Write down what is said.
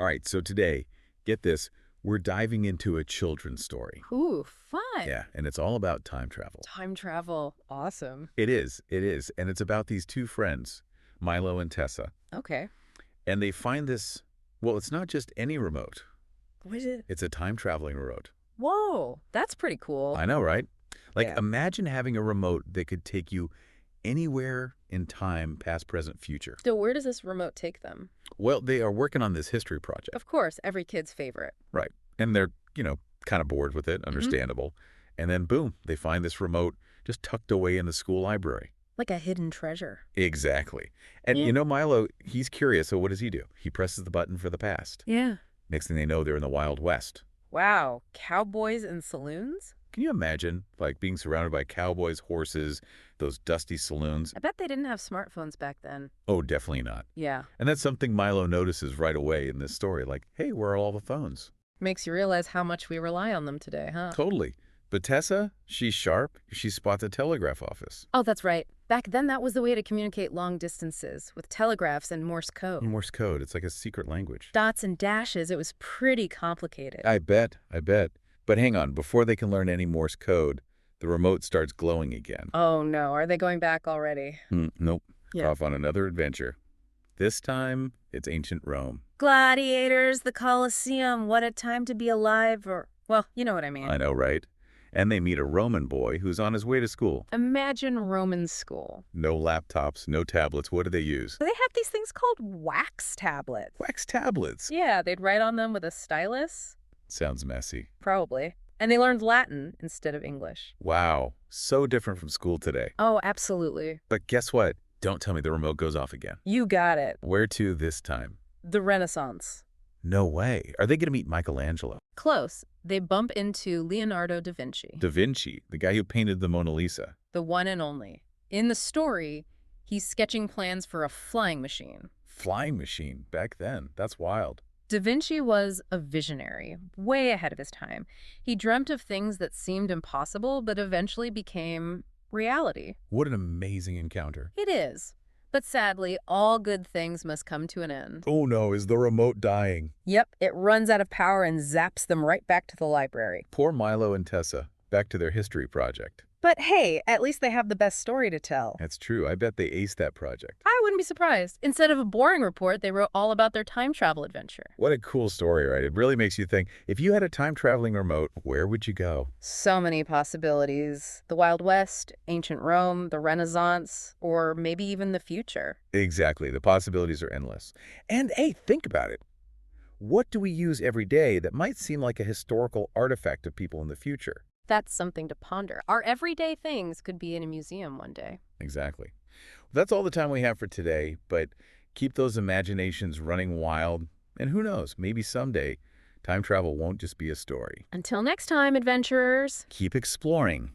All right, so today, get this, we're diving into a children's story. Ooh, fun. Yeah, and it's all about time travel. Time travel. Awesome. It is, and it's about these two friends, Milo and Tessa. Okay. And they find this, well, it's not just any remote. What is it? It's a time-traveling remote. Whoa, that's pretty cool. I know, right? Like, Yeah. imagine having a remote that could take you anywhere in time, past, present, future. So where does this remote take them? Well, they are working on this history project. Of course, every kid's favorite. Right. And they're, kind of bored with it, understandable. And then, boom, they find this remote just tucked away in the school library. Like a hidden treasure. Exactly. And Yeah. Milo, he's curious, so what does he do? He presses the button for the past. Yeah. Next thing they know, they're in the Wild West. Wow, cowboys and saloons? Can you imagine, like, being surrounded by cowboys, horses, those dusty saloons? I bet they didn't have smartphones back then. Oh, definitely not. Yeah. And that's something Milo notices right away in this story, like, hey, where are all the phones? Makes you realize how much we rely on them today, huh? Totally. But Tessa, she's sharp. She spots a telegraph office. Oh, that's right. Back then, that was the way to communicate long distances, with telegraphs and Morse code. Morse code, it's like a secret language. Dots and dashes, it was pretty complicated. I bet. But hang on, before they can learn any Morse code, the remote starts glowing again. Oh no, are they going back already? Nope. Yeah. Off on another adventure. This time, it's ancient Rome. Gladiators, the Colosseum, what a time to be alive, or, well, you know what I mean. I know, right? And they meet a Roman boy who's on his way to school. Imagine Roman school. No laptops, no tablets. What do they use? They have these things called wax tablets. Wax tablets. Yeah, they'd write on them with a stylus. Sounds messy. Probably. And they learned Latin instead of English. Wow. So different from school today. Oh, absolutely. But guess what? Don't tell me the remote goes off again. You got it. Where to this time? The Renaissance. No way. Are they going to meet Michelangelo? Close. They bump into Leonardo da Vinci, Da Vinci, the guy who painted the Mona Lisa. the one and only. In the story, he's sketching plans for a flying machine. Flying machine. Back then. That's wild. Da Vinci was a visionary, way ahead of his time. He dreamt of things that seemed impossible, but eventually became reality. What an amazing encounter. It is. But sadly, all good things must come to an end. Oh no, is the remote dying? Yep, it runs out of power and zaps them right back to the library. Poor Milo and Tessa. Back to their history project. But hey, at least they have the best story to tell. That's true. I bet they aced that project. I wouldn't be surprised. Instead of a boring report, they wrote all about their time travel adventure. What a cool story, right? It really makes you think, if you had a time-traveling remote, where would you go? So many possibilities. The Wild West, ancient Rome, the Renaissance, or maybe even the future. Exactly. The possibilities are endless. And hey, think about it. What do we use every day that might seem like a historical artifact of people in the future? That's something to ponder. Our everyday things could be in a museum one day. Exactly. That's all the time we have for today, but keep those imaginations running wild. And who knows, maybe someday, time travel won't just be a story. Until next time, adventurers. Keep exploring.